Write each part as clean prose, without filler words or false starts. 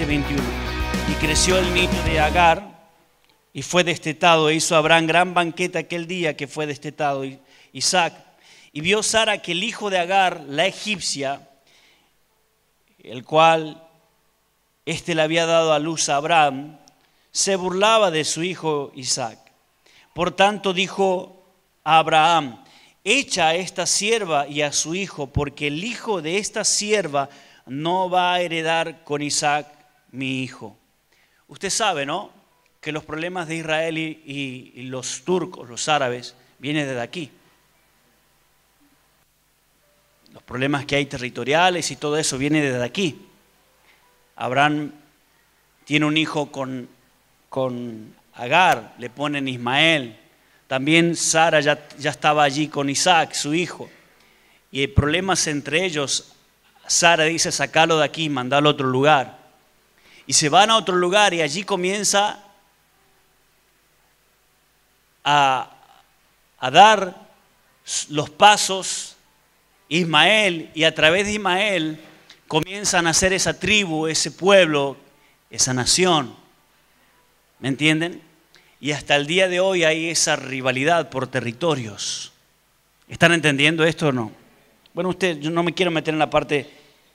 dice 21. Y creció el niño de Agar y fue destetado. E hizo Abraham gran banquete aquel día que fue destetado Isaac. Y vio Sara que el hijo de Agar, la egipcia, el cual le había dado a luz a Abraham, se burlaba de su hijo Isaac. Por tanto dijo a Abraham: echa a esta sierva y a su hijo, porque el hijo de esta sierva no va a heredar con Isaac mi hijo. Usted sabe, ¿no?, que los problemas de Israel y los turcos, los árabes, vienen desde aquí. Los problemas que hay territoriales y todo eso viene desde aquí. Abraham tiene un hijo con Agar, le ponen Ismael. También Sara ya estaba allí con Isaac, su hijo. Y hay problemas entre ellos. Sara dice: sacalo de aquí, mandalo a otro lugar. Y se van a otro lugar y allí comienza a dar los pasos Ismael, y a través de Ismael comienzan a hacer esa tribu, ese pueblo, esa nación. ¿Me entienden? Y hasta el día de hoy hay esa rivalidad por territorios. ¿Están entendiendo esto o no? Bueno, yo no me quiero meter en la parte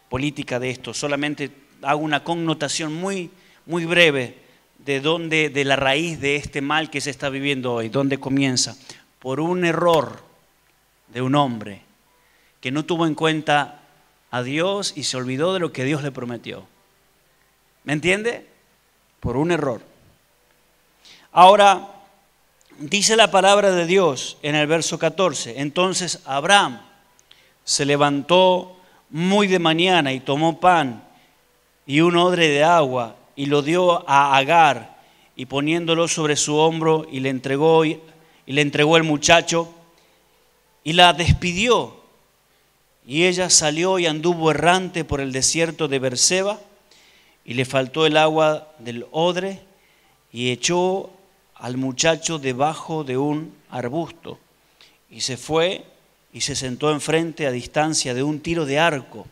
política de esto, solamente hago una connotación muy, muy breve de la raíz de este mal que se está viviendo hoy. ¿Dónde comienza? Por un error de un hombre que no tuvo en cuenta a Dios y se olvidó de lo que Dios le prometió. ¿Me entiende? Por un error. Ahora, dice la palabra de Dios en el verso 14: entonces Abraham se levantó muy de mañana y tomó pan y un odre de agua y lo dio a Agar, y poniéndolo sobre su hombro y le entregó el muchacho y la despidió. Y ella salió y anduvo errante por el desierto de Berseba, y le faltó el agua del odre, y echó al muchacho debajo de un arbusto, y se fue y se sentó enfrente a distancia de un tiro de arco,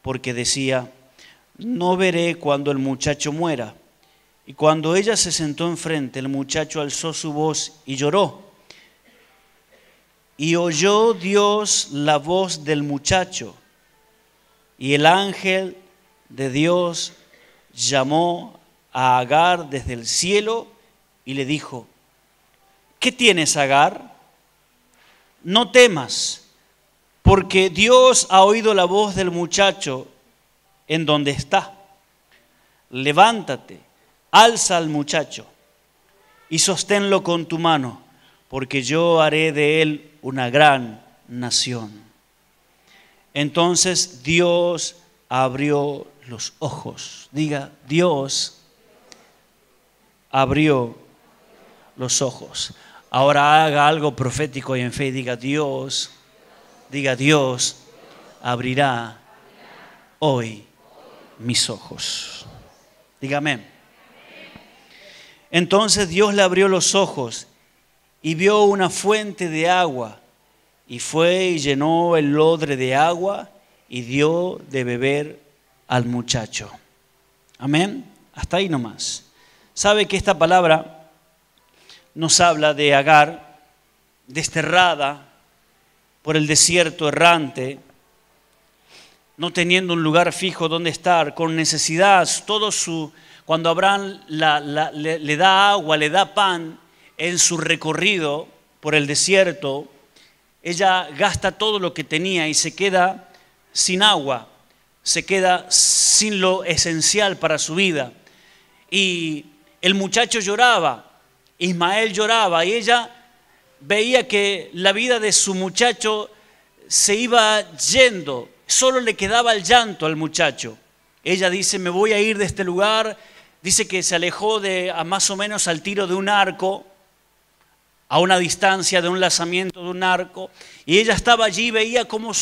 porque decía: no veré cuando el muchacho muera. Y cuando ella se sentó enfrente, el muchacho alzó su voz y lloró. Y oyó Dios la voz del muchacho, y el ángel de Dios llamó a Agar desde el cielo y le dijo: ¿qué tienes, Agar? No temas, porque Dios ha oído la voz del muchacho en donde está. Levántate, alza al muchacho y sosténlo con tu mano, porque yo haré de él una gran nación. Entonces Dios abrió los ojos. Diga: Dios abrió los ojos. Ahora haga algo profético y en fe. Diga: Dios abrirá hoy mis ojos. Diga amén. Entonces Dios le abrió los ojos y vio una fuente de agua, y fue y llenó el odre de agua y dio de beber al muchacho. Amén. Hasta ahí nomás. ¿Sabe que esta palabra nos habla de Agar, desterrada por el desierto errante, no teniendo un lugar fijo donde estar, con necesidad? Cuando Abraham le da agua, le da pan en su recorrido por el desierto, ella gasta todo lo que tenía y se queda sin agua, se queda sin lo esencial para su vida. Y el muchacho lloraba, Ismael lloraba, y ella veía que la vida de su muchacho se iba yendo, solo le quedaba el llanto al muchacho. Ella dice: me voy a ir de este lugar. Dice que se alejó a más o menos al tiro de un arco, a una distancia de un lanzamiento de un arco, y ella estaba allí, veía cómo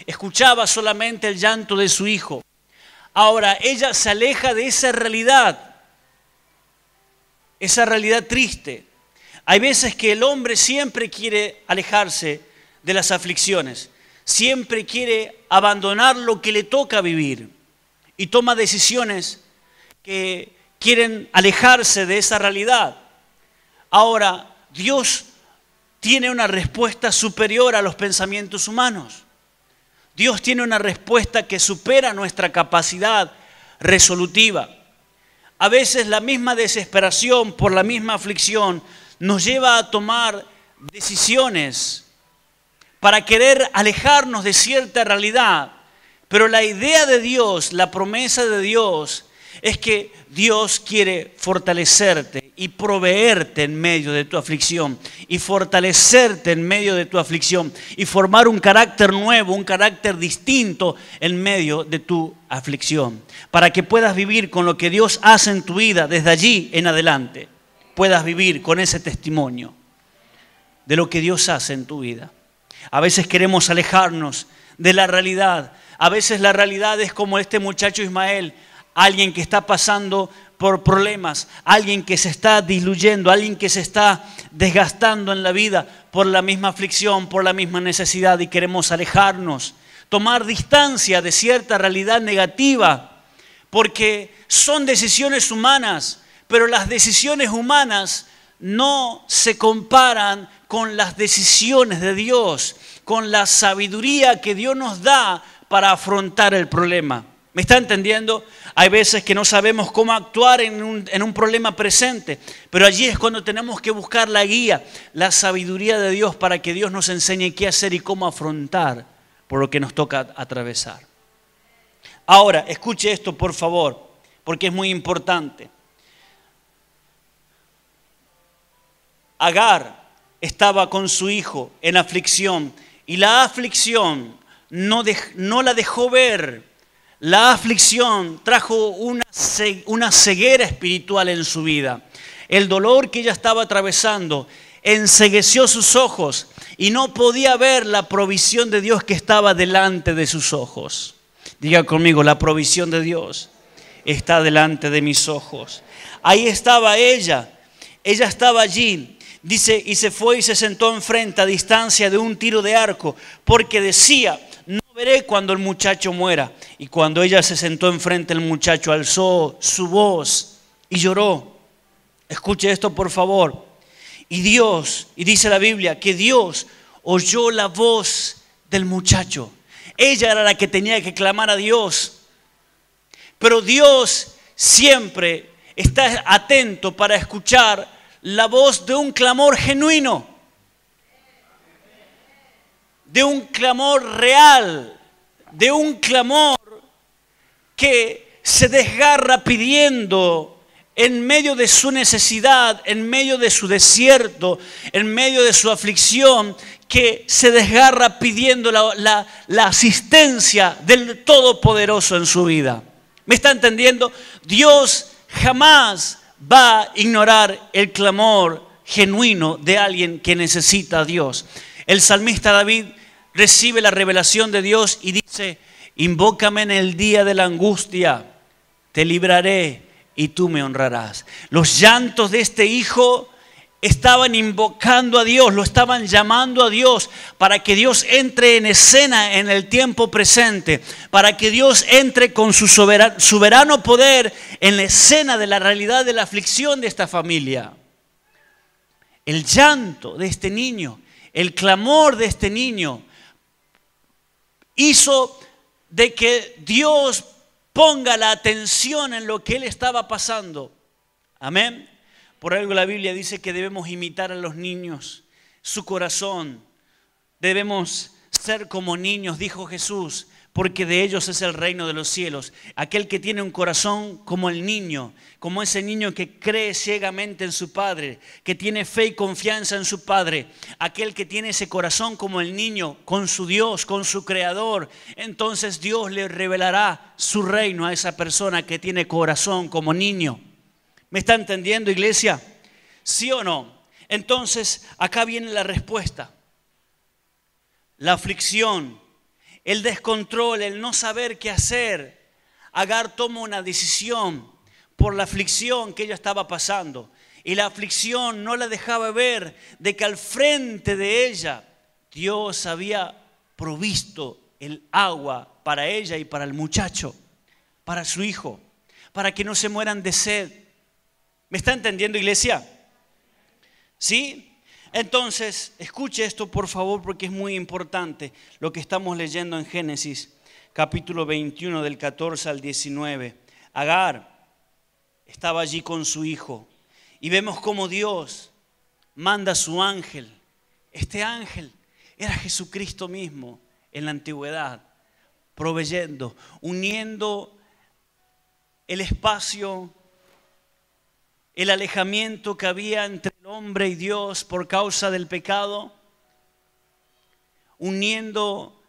escuchaba solamente el llanto de su hijo. Ahora ella se aleja de esa realidad triste. Hay veces que el hombre siempre quiere alejarse de las aflicciones, siempre quiere abandonar lo que le toca vivir y toma decisiones que quieren alejarse de esa realidad. Ahora, Dios tiene una respuesta superior a los pensamientos humanos. Dios tiene una respuesta que supera nuestra capacidad resolutiva. A veces la misma desesperación por la misma aflicción nos lleva a tomar decisiones para querer alejarnos de cierta realidad. Pero la idea de Dios, la promesa de Dios, es que Dios quiere fortalecerte y proveerte en medio de tu aflicción y fortalecerte en medio de tu aflicción y formar un carácter nuevo, un carácter distinto en medio de tu aflicción, para que puedas vivir con lo que Dios hace en tu vida desde allí en adelante, puedas vivir con ese testimonio de lo que Dios hace en tu vida. A veces queremos alejarnos de la realidad. A veces la realidad es como este muchacho Ismael, alguien que está pasando por problemas, alguien que se está diluyendo, alguien que se está desgastando en la vida por la misma aflicción, por la misma necesidad, y queremos alejarnos, tomar distancia de cierta realidad negativa, porque son decisiones humanas, pero las decisiones humanas no se comparan con las decisiones de Dios, con la sabiduría que Dios nos da para afrontar el problema. ¿Me está entendiendo? Hay veces que no sabemos cómo actuar en un problema presente, pero allí es cuando tenemos que buscar la guía, la sabiduría de Dios para que Dios nos enseñe qué hacer y cómo afrontar por lo que nos toca atravesar. Ahora, escuche esto por favor, porque es muy importante. Agar estaba con su hijo en aflicción y la aflicción no la dejó ver. La aflicción trajo una ceguera espiritual en su vida. El dolor que ella estaba atravesando encegueció sus ojos y no podía ver la provisión de Dios que estaba delante de sus ojos. Diga conmigo, la provisión de Dios está delante de mis ojos. Ahí estaba ella estaba allí. Dice, y se fue y se sentó enfrente a distancia de un tiro de arco, porque decía: no veré cuando el muchacho muera. Y cuando ella se sentó enfrente, el muchacho alzó su voz y lloró. Escuche esto por favor. Y dice la Biblia, que Dios oyó la voz del muchacho. Ella era la que tenía que clamar a Dios. Pero Dios siempre está atento para escuchar la voz de un clamor genuino, de un clamor real, de un clamor que se desgarra pidiendo en medio de su necesidad, en medio de su desierto, en medio de su aflicción, que se desgarra pidiendo la asistencia del Todopoderoso en su vida. ¿Me está entendiendo? Dios jamás va a ignorar el clamor genuino de alguien que necesita a Dios. El salmista David recibe la revelación de Dios y dice: invócame en el día de la angustia, te libraré y tú me honrarás. Los llantos de este hijo estaban invocando a Dios, lo estaban llamando a Dios para que Dios entre en escena en el tiempo presente, para que Dios entre con su soberano poder en la escena de la realidad de la aflicción de esta familia. El llanto de este niño, el clamor de este niño hizo de que Dios ponga la atención en lo que él estaba pasando. Amén. Por algo la Biblia dice que debemos imitar a los niños, su corazón. Debemos ser como niños, dijo Jesús, porque de ellos es el reino de los cielos. Aquel que tiene un corazón como el niño, como ese niño que cree ciegamente en su padre, que tiene fe y confianza en su padre, aquel que tiene ese corazón como el niño, con su Dios, con su Creador, entonces Dios le revelará su reino a esa persona que tiene corazón como niño. ¿Me está entendiendo, iglesia? ¿Sí o no? Entonces, acá viene la respuesta. La aflicción, el descontrol, el no saber qué hacer. Agar toma una decisión por la aflicción que ella estaba pasando. Y la aflicción no la dejaba ver de que al frente de ella Dios había provisto el agua para ella y para el muchacho, para su hijo. para que no se mueran de sed. ¿Me está entendiendo, iglesia? ¿Sí? Entonces, escuche esto por favor, porque es muy importante lo que estamos leyendo en Génesis, capítulo 21, del 14 al 19. Agar estaba allí con su hijo y vemos cómo Dios manda a su ángel. Este ángel era Jesucristo mismo en la antigüedad, proveyendo, uniendo el espacio, el alejamiento que había entre el hombre y Dios por causa del pecado, uniendo,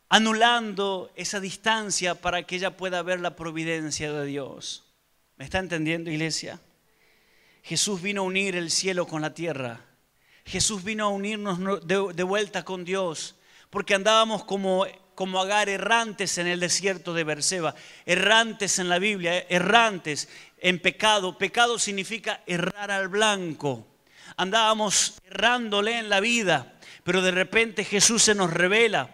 anulando esa distancia para que ella pueda ver la providencia de Dios. ¿Me está entendiendo, iglesia? Jesús vino a unir el cielo con la tierra. Jesús vino a unirnos de vuelta con Dios, porque andábamos como Agar, errantes en el desierto de Berseba, errantes en la Biblia, errantes en pecado. Pecado significa errar al blanco. Andábamos errándole en la vida, pero de repente Jesús se nos revela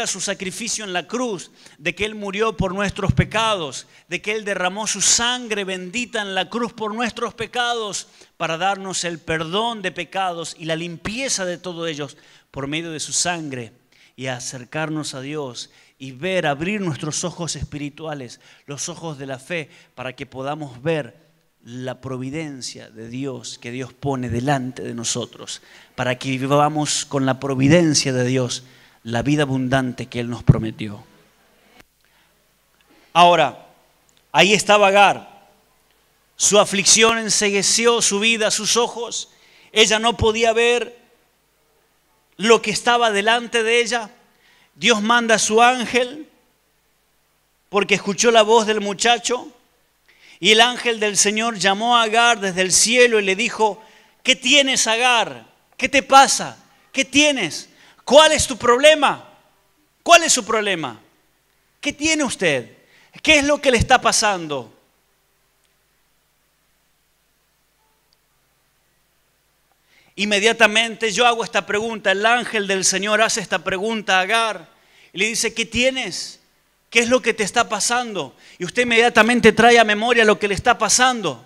su sacrificio en la cruz, de que Él murió por nuestros pecados, de que Él derramó su sangre bendita en la cruz por nuestros pecados, para darnos el perdón de pecados y la limpieza de todos ellos por medio de su sangre, y acercarnos a Dios y ver, abrir nuestros ojos espirituales, los ojos de la fe, para que podamos ver la providencia de Dios que Dios pone delante de nosotros, para que vivamos con la providencia de Dios la vida abundante que Él nos prometió. Ahora, ahí estaba Agar. Su aflicción encegueció su vida, sus ojos. Ella no podía ver lo que estaba delante de ella. Dios manda a su ángel porque escuchó la voz del muchacho, y el ángel del Señor llamó a Agar desde el cielo y le dijo: ¿qué tienes, Agar? ¿Qué te pasa? ¿Qué tienes? ¿Cuál es tu problema? ¿Cuál es su problema? ¿Qué tiene usted? ¿Qué es lo que le está pasando? Inmediatamente yo hago esta pregunta, el ángel del Señor hace esta pregunta a Agar y le dice: ¿qué tienes? ¿Qué es lo que te está pasando? Y usted inmediatamente trae a memoria lo que le está pasando.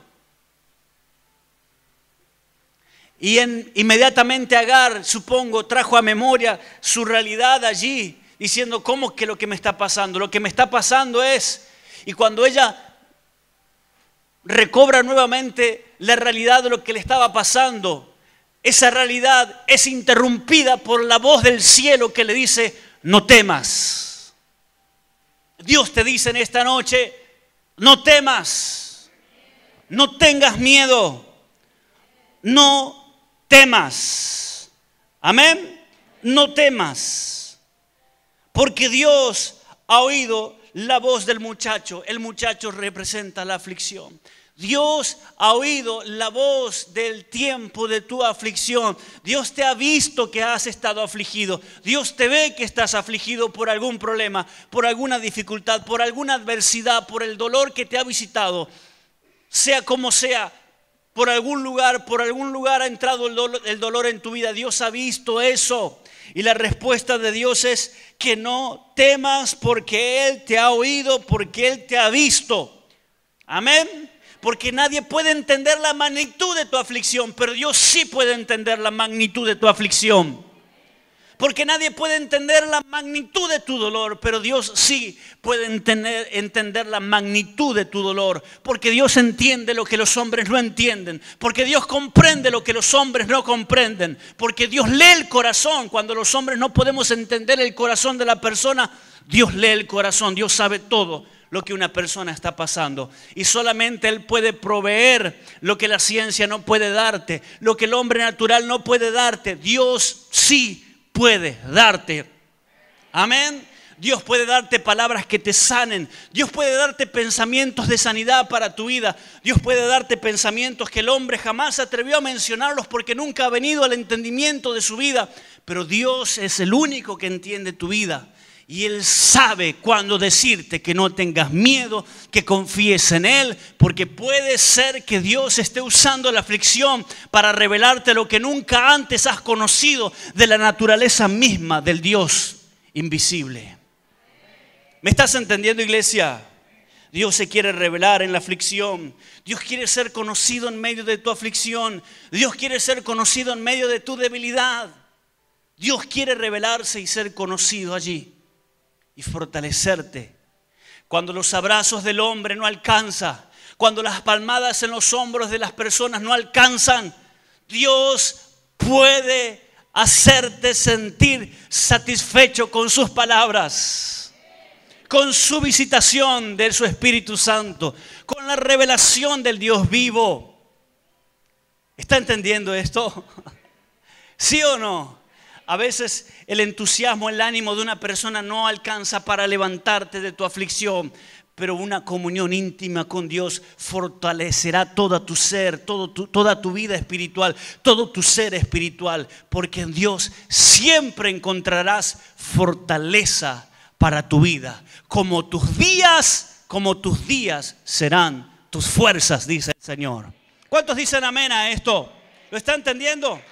Y inmediatamente Agar, supongo, trajo a memoria su realidad allí, diciendo: ¿cómo que lo que me está pasando? Lo que me está pasando es... Y cuando ella recobra nuevamente la realidad de lo que le estaba pasando, esa realidad es interrumpida por la voz del cielo que le dice: no temas. Dios te dice en esta noche: no temas, no tengas miedo, no temas. Amén. No temas, porque Dios ha oído la voz del muchacho. El muchacho representa la aflicción. Dios ha oído la voz del tiempo de tu aflicción. Dios te ha visto que has estado afligido. Dios te ve que estás afligido por algún problema, por alguna dificultad, por alguna adversidad, por el dolor que te ha visitado. Sea como sea, por algún lugar ha entrado el dolor en tu vida. Dios ha visto eso. Y la respuesta de Dios es que no temas, porque Él te ha oído, porque Él te ha visto. Amén. Porque nadie puede entender la magnitud de tu aflicción, pero Dios sí puede entender la magnitud de tu aflicción. Porque nadie puede entender la magnitud de tu dolor, pero Dios sí puede entender la magnitud de tu dolor. Porque Dios entiende lo que los hombres no entienden. Porque Dios comprende lo que los hombres no comprenden. Porque Dios lee el corazón. Cuando los hombres no podemos entender el corazón de la persona, Dios lee el corazón. Dios sabe todo lo que una persona está pasando, y solamente Él puede proveer lo que la ciencia no puede darte, lo que el hombre natural no puede darte. Dios sí puede darte. Amén. Dios puede darte palabras que te sanen. Dios puede darte pensamientos de sanidad para tu vida. Dios puede darte pensamientos que el hombre jamás se atrevió a mencionarlos porque nunca ha venido al entendimiento de su vida. Pero Dios es el único que entiende tu vida. Y Él sabe cuándo decirte que no tengas miedo, que confíes en Él, porque puede ser que Dios esté usando la aflicción para revelarte lo que nunca antes has conocido de la naturaleza misma del Dios invisible. ¿Me estás entendiendo, iglesia? Dios se quiere revelar en la aflicción. Dios quiere ser conocido en medio de tu aflicción. Dios quiere ser conocido en medio de tu debilidad. Dios quiere revelarse y ser conocido allí y fortalecerte. Cuando los abrazos del hombre no alcanzan, cuando las palmadas en los hombros de las personas no alcanzan, Dios puede hacerte sentir satisfecho con sus palabras, con su visitación de su Espíritu Santo, con la revelación del Dios vivo. ¿Está entendiendo esto? ¿Sí o no? A veces el entusiasmo, el ánimo de una persona no alcanza para levantarte de tu aflicción, pero una comunión íntima con Dios fortalecerá todo tu ser, toda tu vida espiritual, todo tu ser espiritual, porque en Dios siempre encontrarás fortaleza para tu vida. Como tus días serán tus fuerzas, dice el Señor. ¿Cuántos dicen amén a esto? ¿Lo está entendiendo?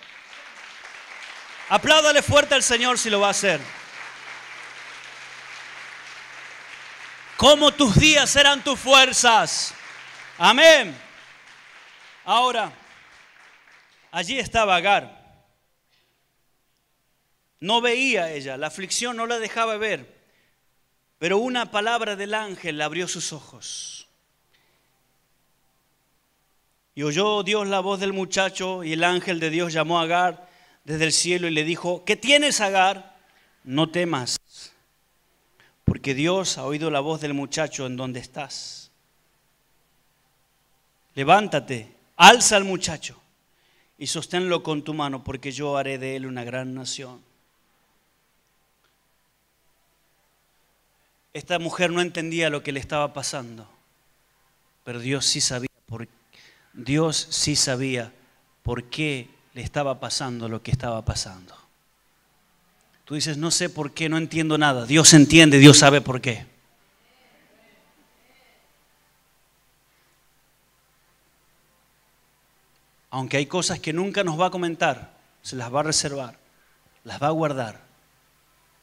Apláudale fuerte al Señor si lo va a hacer. Como tus días serán tus fuerzas. Amén. Ahora, allí estaba Agar. No veía ella, la aflicción no la dejaba ver. Pero una palabra del ángel abrió sus ojos. Y oyó Dios la voz del muchacho, y el ángel de Dios llamó a Agar desde el cielo y le dijo: ¿qué tienes, Agar? No temas, porque Dios ha oído la voz del muchacho en donde estás. Levántate, alza al muchacho y sosténlo con tu mano, porque yo haré de él una gran nación. Esta mujer no entendía lo que le estaba pasando, pero Dios sí sabía por qué le estaba pasando lo que estaba pasando. Tú dices: no sé por qué, no entiendo nada. Dios entiende, Dios sabe por qué. Aunque hay cosas que nunca nos va a comentar, se las va a reservar, las va a guardar.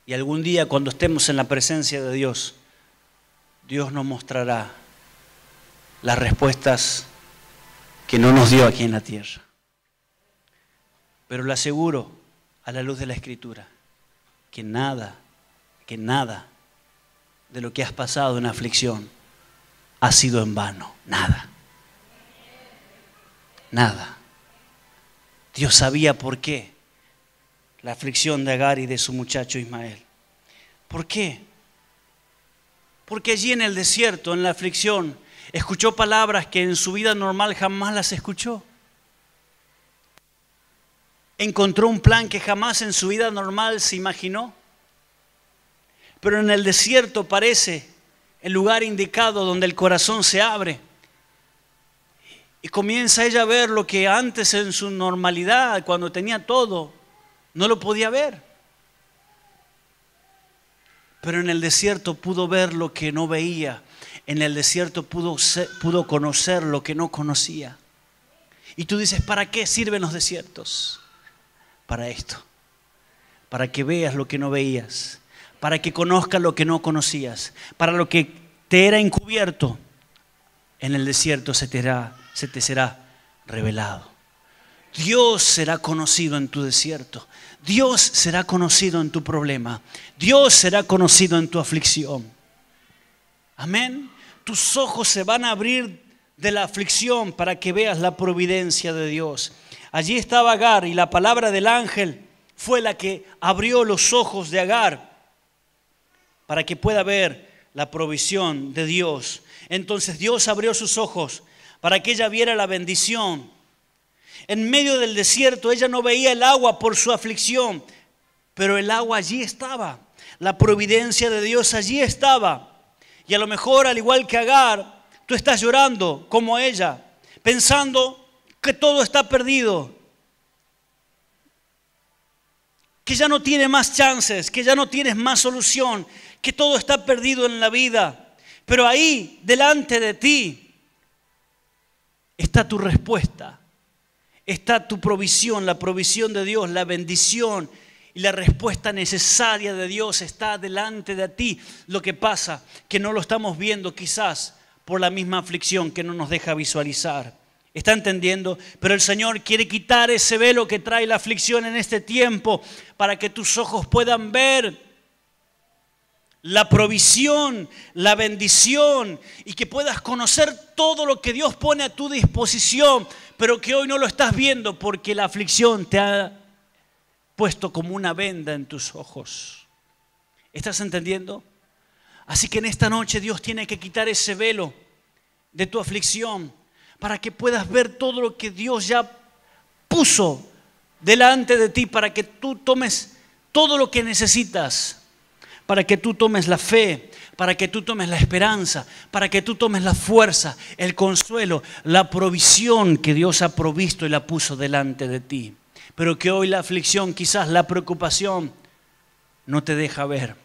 Y algún día, cuando estemos en la presencia de Dios, Dios nos mostrará las respuestas que no nos dio aquí en la tierra. Pero le aseguro, a la luz de la Escritura, que nada de lo que has pasado en aflicción ha sido en vano. Nada. Dios sabía por qué la aflicción de Agar y de su muchacho Ismael. ¿Por qué? Porque allí en el desierto, en la aflicción, escuchó palabras que en su vida normal jamás las escuchó. Encontró un plan que jamás en su vida normal se imaginó. Pero en el desierto parece el lugar indicado donde el corazón se abre. Y comienza ella a ver lo que antes en su normalidad, cuando tenía todo, no lo podía ver. Pero en el desierto pudo ver lo que no veía. En el desierto pudo conocer lo que no conocía. Y tú dices: ¿para qué sirven los desiertos? Para esto, para que veas lo que no veías, para que conozcas lo que no conocías, para lo que te era encubierto, en el desierto se te será revelado. Dios será conocido en tu desierto, Dios será conocido en tu problema, Dios será conocido en tu aflicción. Amén. Tus ojos se van a abrir de la aflicción para que veas la providencia de Dios. Allí estaba Agar y la palabra del ángel fue la que abrió los ojos de Agar para que pueda ver la provisión de Dios. Entonces Dios abrió sus ojos para que ella viera la bendición. En medio del desierto ella no veía el agua por su aflicción, pero el agua allí estaba. La providencia de Dios allí estaba. Y a lo mejor, al igual que Agar, tú estás llorando como ella, pensando que todo está perdido, que ya no tienes más chances, que ya no tienes más solución, que todo está perdido en la vida. Pero ahí, delante de ti, está tu respuesta, está tu provisión, la provisión de Dios, la bendición y la respuesta necesaria de Dios está delante de ti. Lo que pasa que no lo estamos viendo quizás por la misma aflicción que no nos deja visualizar. ¿Está entendiendo? Pero el Señor quiere quitar ese velo que trae la aflicción en este tiempo para que tus ojos puedan ver la provisión, la bendición y que puedas conocer todo lo que Dios pone a tu disposición, pero que hoy no lo estás viendo porque la aflicción te ha puesto como una venda en tus ojos. ¿Estás entendiendo? Así que en esta noche Dios tiene que quitar ese velo de tu aflicción para que puedas ver todo lo que Dios ya puso delante de ti, para que tú tomes todo lo que necesitas, para que tú tomes la fe, para que tú tomes la esperanza, para que tú tomes la fuerza, el consuelo, la provisión que Dios ha provisto y la puso delante de ti. Pero que hoy la aflicción, quizás la preocupación, no te deja ver.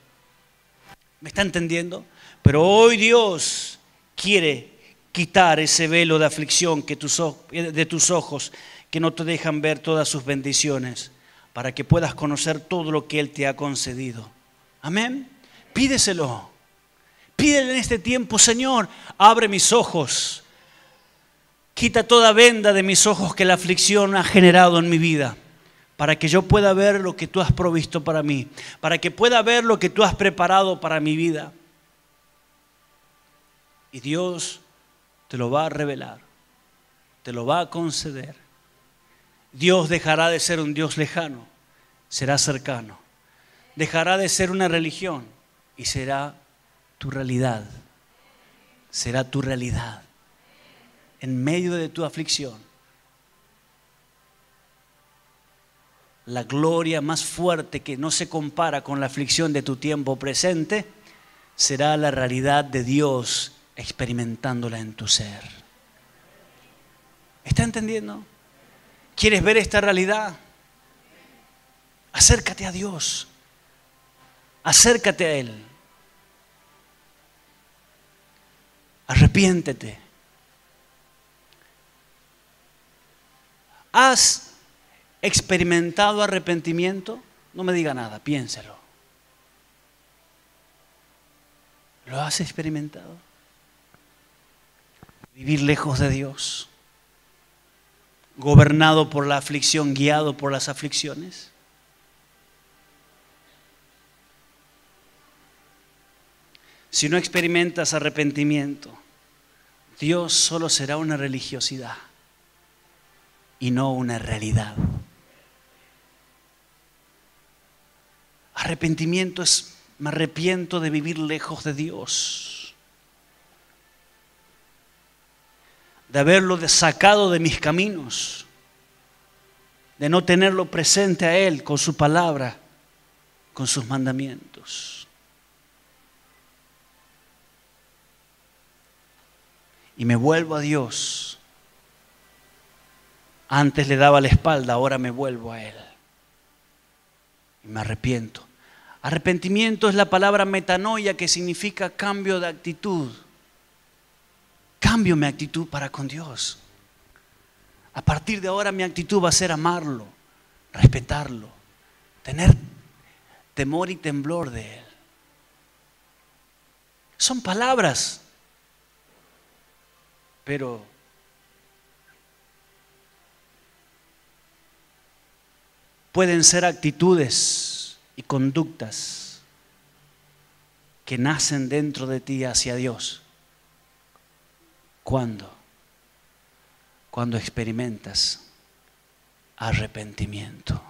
¿Me está entendiendo? Pero hoy Dios quiere quitar ese velo de aflicción de tus ojos que no te dejan ver todas sus bendiciones, para que puedas conocer todo lo que Él te ha concedido. Amén. Pídeselo. Pídele en este tiempo: Señor, abre mis ojos. Quita toda venda de mis ojos que la aflicción ha generado en mi vida, para que yo pueda ver lo que tú has provisto para mí, para que pueda ver lo que tú has preparado para mi vida. Y Dios te lo va a revelar, te lo va a conceder. Dios dejará de ser un Dios lejano, será cercano. Dejará de ser una religión y será tu realidad. Será tu realidad. En medio de tu aflicción, la gloria más fuerte, que no se compara con la aflicción de tu tiempo presente, será la realidad de Dios experimentándola en tu ser. ¿Está entendiendo? ¿Quieres ver esta realidad? Acércate a Dios. Acércate a Él. Arrepiéntete. ¿Has experimentado arrepentimiento? No me diga nada, piénselo. ¿Lo has experimentado? Vivir lejos de Dios, gobernado por la aflicción, guiado por las aflicciones. Si no experimentas arrepentimiento, Dios solo será una religiosidad y no una realidad. Arrepentimiento es: me arrepiento de vivir lejos de Dios, de haberlo sacado de mis caminos, de no tenerlo presente a Él con su palabra, con sus mandamientos. Y me vuelvo a Dios. Antes le daba la espalda, ahora me vuelvo a Él. Y me arrepiento. Arrepentimiento es la palabra metanoia, que significa cambio de actitud. Cambio mi actitud para con Dios. A partir de ahora mi actitud va a ser amarlo, respetarlo, tener temor y temblor de Él. Son palabras, pero pueden ser actitudes y conductas que nacen dentro de ti hacia Dios. ¿Cuándo? Cuando experimentas arrepentimiento.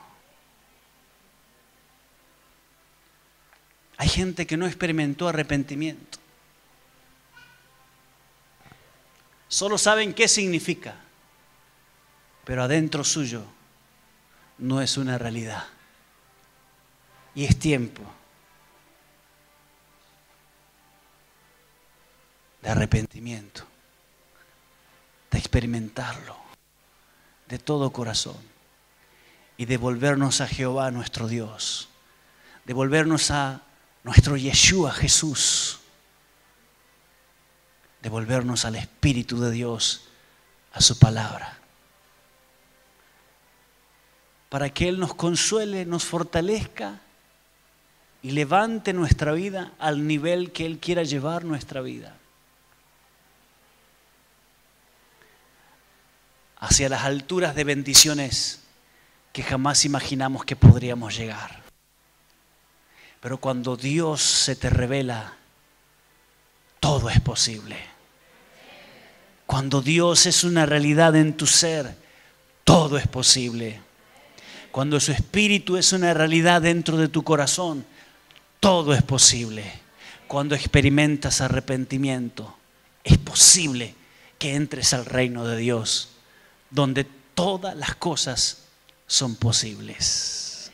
Hay gente que no experimentó arrepentimiento. Solo saben qué significa, pero adentro suyo no es una realidad. Y es tiempo de arrepentimiento, de experimentarlo de todo corazón y de volvernos a Jehová nuestro Dios, de volvernos a nuestro Yeshua Jesús, de volvernos al Espíritu de Dios, a su palabra, para que Él nos consuele, nos fortalezca y levante nuestra vida al nivel que Él quiera llevar nuestra vida. hacia las alturas de bendiciones que jamás imaginamos que podríamos llegar. Pero cuando Dios se te revela, todo es posible. Cuando Dios es una realidad en tu ser, todo es posible. Cuando su Espíritu es una realidad dentro de tu corazón, todo es posible. Cuando experimentas arrepentimiento, es posible que entres al reino de Dios, donde todas las cosas son posibles.